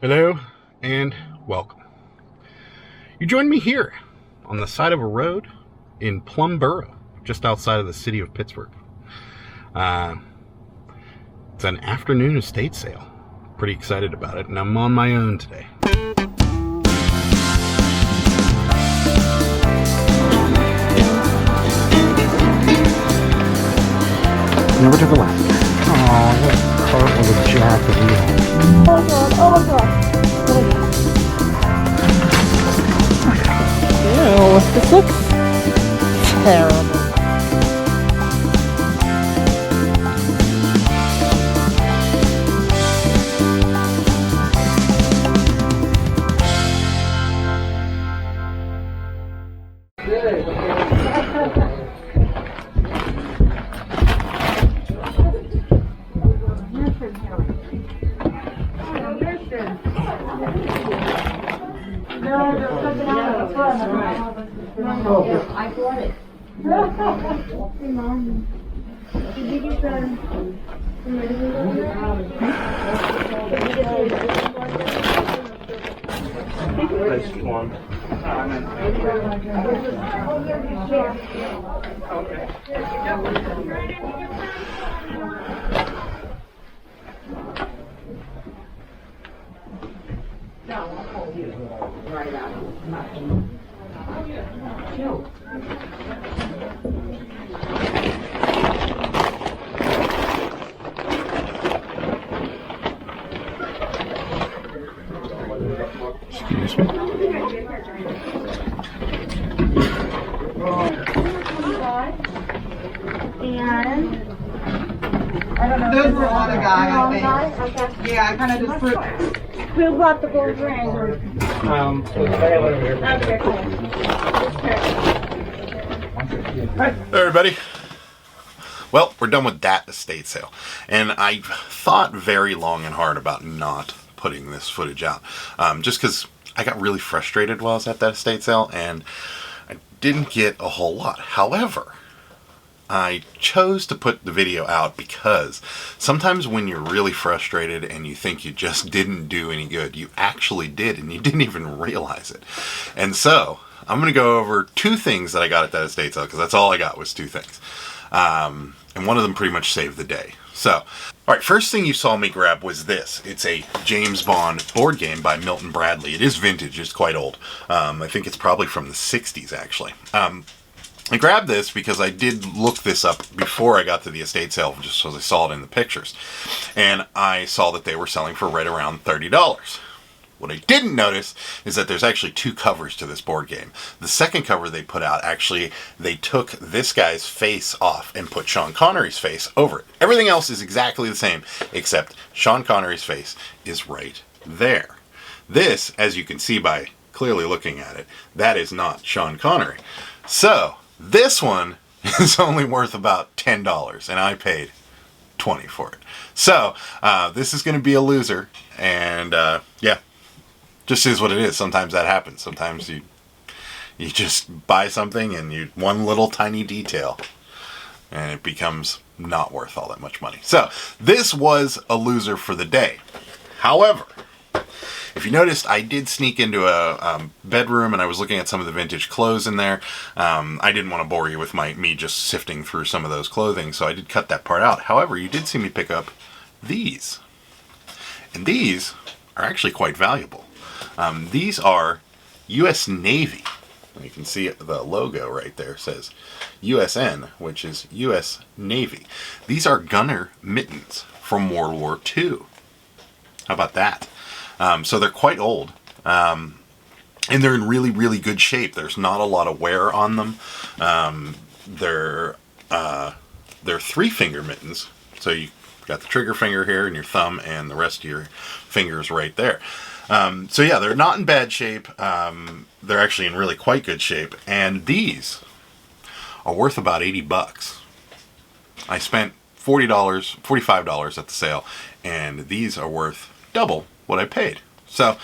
Hello and welcome. You join me here on the side of a road in Plum Borough, just outside of the city of Pittsburgh. It's an afternoon estate sale. Pretty excited about it, and I'm on my own today. Never took a left. Oh, that cart was a jack of wheel. Oh my god, oh my god. Ew, this looks terrible. I bought it. Nice one. Excuse me. And I don't know. Those were on a guy, I think. okay. Yeah, I kind of just threw. Who brought the gold ring? Okay, cool. Hey everybody. Well, we're done with that estate sale, and I thought very long and hard about not putting this footage out, just because I got really frustrated while I was at that estate sale, and I didn't get a whole lot. However, I chose to put the video out because sometimes when you're really frustrated and you think you just didn't do any good, you actually did, and you didn't even realize it. And so I'm going to go over two things that I got at that estate sale, because that's all I got was two things. And one of them pretty much saved the day. So, all right, first thing you saw me grab was this. It's a James Bond board game by Milton Bradley. It is vintage. It's quite old. I think it's probably from the 60s, actually. I grabbed this because I did look this up before I got to the estate sale, just so I saw it in the pictures. And I saw that they were selling for right around $30. What I didn't notice is that there's actually two covers to this board game. The second cover they put out, actually, they took this guy's face off and put Sean Connery's face over it. Everything else is exactly the same, except Sean Connery's face is right there. This, as you can see by clearly looking at it, that is not Sean Connery. So, this one is only worth about $10, and I paid $20 for it. So, this is going to be a loser, and yeah. Just is what it is. Sometimes that happens. Sometimes you just buy something and one little tiny detail and it becomes not worth all that much money. So this was a loser for the day. However, if you noticed, I did sneak into a bedroom and I was looking at some of the vintage clothes in there. I didn't want to bore you with me just sifting through some of those clothing, so I did cut that part out. However, you did see me pick up these. And these are actually quite valuable. These are U.S. Navy. You can see the logo right there says USN, which is U.S. Navy. These are gunner mittens from World War II. How about that? So they're quite old, and they're in really, really good shape. There's not a lot of wear on them. They're three-finger mittens, so you got the trigger finger here and your thumb and the rest of your fingers right there. So yeah, they're not in bad shape. They're actually in really quite good shape. And these are worth about $80. I spent $45 at the sale, and these are worth double what I paid. So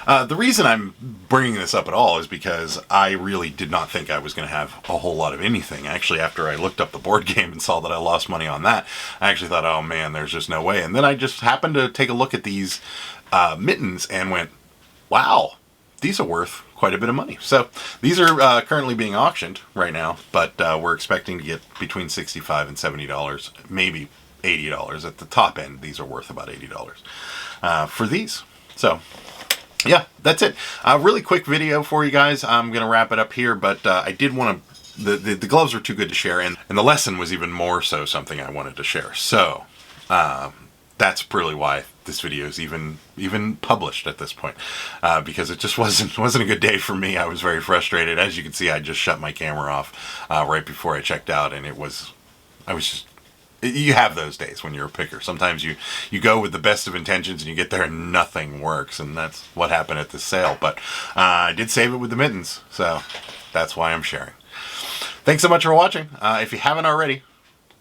the reason I'm bringing this up at all is because I really did not think I was going to have a whole lot of anything. Actually, after I looked up the board game and saw that I lost money on that, I actually thought, oh man, there's just no way. And then I just happened to take a look at these mittens and went, wow, these are worth quite a bit of money. So these are currently being auctioned right now, but we're expecting to get between $65 and $70, maybe $80 at the top end. These are worth about $80 for these. So yeah, that's it. A really quick video for you guys. I'm gonna wrap it up here, but I did want to. The gloves were too good to share, and the lesson was even more so something I wanted to share. So that's really why this video is even published at this point, because it just wasn't a good day for me. I was very frustrated. As you can see, I just shut my camera off right before I checked out, and you have those days when you're a picker. Sometimes you go with the best of intentions and you get there and nothing works, and that's what happened at this sale. But I did save it with the mittens, so that's why I'm sharing. Thanks so much for watching. If you haven't already,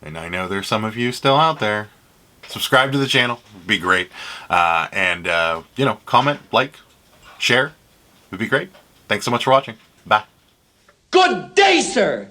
and I know there's some of you still out there, subscribe to the channel. It'd be great. And comment, like, share. It'd be great. Thanks so much for watching. Bye. Good day, sir!